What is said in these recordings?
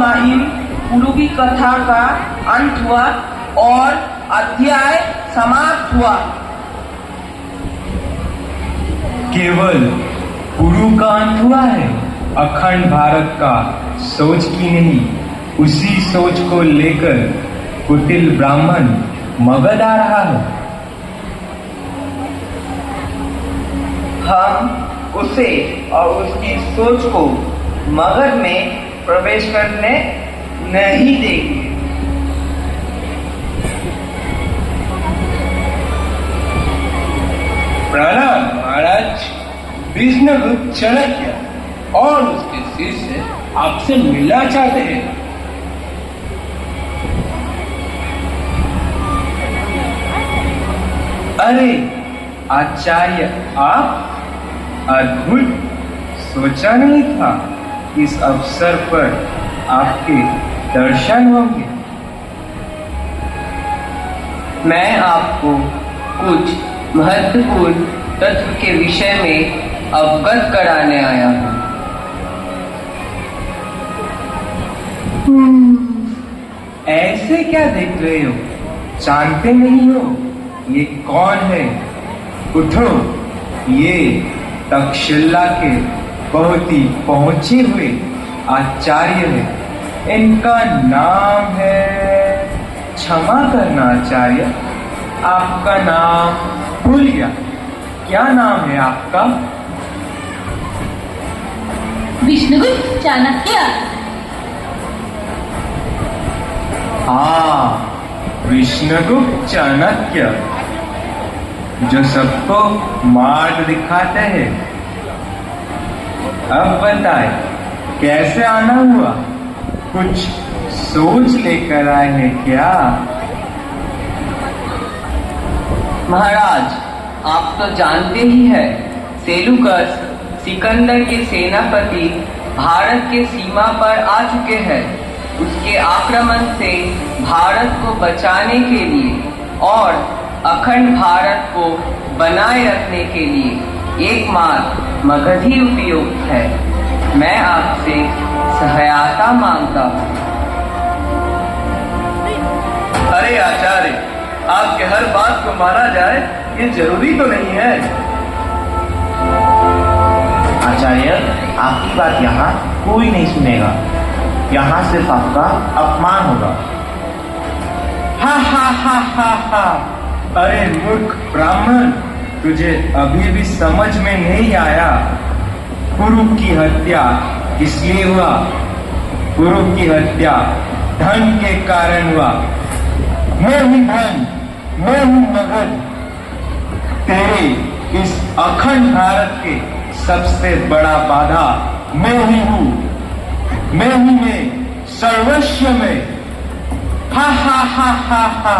महामाहिम गुरु की कथा का अंत हुआ और अध्याय समाप्त हुआ। केवल गुरु का अंत हुआ है, अखंड भारत का सोच की नहीं। उसी सोच को लेकर कुटिल ब्राह्मण मगध आ रहा है। हम उसे और उसकी सोच को मगध में प्रवेश करने नहीं देंगे। प्रणाम महाराज। विष्णुगुप्त चाणक्य और उसके शिष्य आपसे मिलना चाहते हैं। अरे आचार्य, आप अद्भुत, सोचा नहीं था इस अवसर पर आपके दर्शन होंगे। मैं आपको कुछ महत्वपूर्ण तत्व के विषय में अवगत कराने आया हूँ। ऐसे क्या देख रहे हो? जानते नहीं हो ये कौन है? उठो, ये तक्षशिला के बहुत ही पहुंचे हुए आचार्य है। इनका नाम है, क्षमा करना आचार्य, आपका नाम भूल गया। क्या नाम है आपका? विष्णुगुप्त चाणक्य। हाँ, विष्णुगुप्त चाणक्य, जो सबको मार्ग दिखाते हैं। अब बताए कैसे आना हुआ? कुछ सोच लेकर आए हैं क्या? महाराज, आप तो जानते ही हैं, सेलुकस सिकंदर के सेनापति भारत के सीमा पर आ चुके हैं। उसके आक्रमण से भारत को बचाने के लिए और अखंड भारत को बनाए रखने के लिए एकमात्र मगध ही उपयुक्त है। मैं आपसे सहायता मांगता हूँ। अरे आचार्य, आपके हर बात को माना जाए ये जरूरी तो नहीं है। आचार्य, आपकी बात यहाँ कोई नहीं सुनेगा। यहाँ सिर्फ आपका अपमान होगा। हा हा हा हा हा। अरे मूर्ख ब्राह्मण, तुझे अभी भी समझ में नहीं आया? कुरु की हत्या किसलिए हुआ? कुरु की हत्या धन के कारण हुआ। मैं हूं धन, मैं हूं मगध। तेरे इस अखंड भारत के सबसे बड़ा बाधा मैं ही हूं। मैं हूं, मैं सर्वस्व में। हा हा हा हा हा।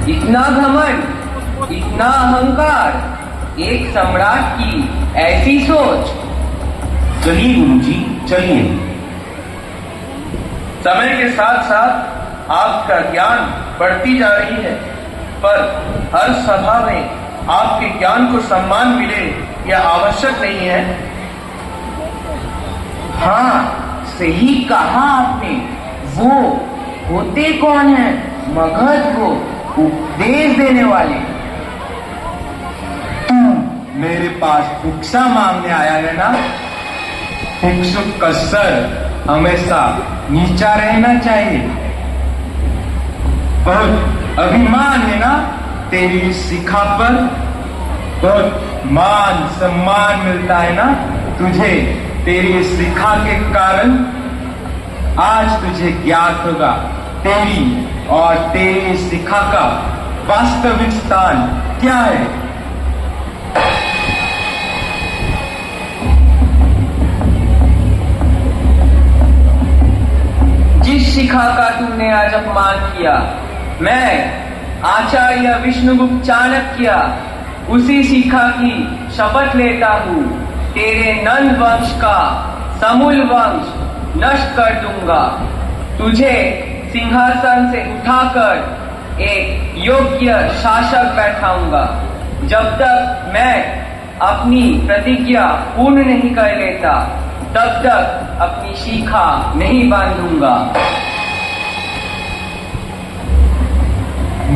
इतना घमंड, इतना अहंकार, एक सम्राट की ऐसी सोच। चलिए गुरुजी, चलिए। समय के साथ साथ आपका ज्ञान बढ़ती जा रही है, पर हर सभा में आपके ज्ञान को सम्मान मिले यह आवश्यक नहीं है। हाँ, सही कहा आपने। वो होते कौन है? मगध को उपदेश देने वाले। तू मेरे पास भिक्षा मांगने आया है ना? भिक्षुक का सर हमेशा नीचा रहना चाहिए। बहुत अभिमान है ना तेरी शिखा पर? बहुत मान सम्मान मिलता है ना तुझे तेरी शिखा के कारण? आज तुझे ज्ञात होगा तेरी और तेरी शिखा का वास्तविक स्थान क्या है। जिस शिखा का तुमने आज अपमान किया, मैं आचार्य विष्णुगुप्त चाणक्य उसी शिखा की शपथ लेता हूँ। तेरे नंद वंश का समूल वंश नष्ट कर दूंगा। तुझे सिंहासन से उठाकर एक योग्य शासक बैठाऊंगा। जब तक मैं अपनी प्रतिज्ञा पूर्ण नहीं कर लेता, तब तक अपनी शिखा नहीं बांधूंगा।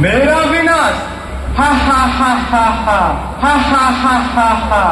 मेरा विनाश, हा हा हा हा हा हा हा हा हा हा।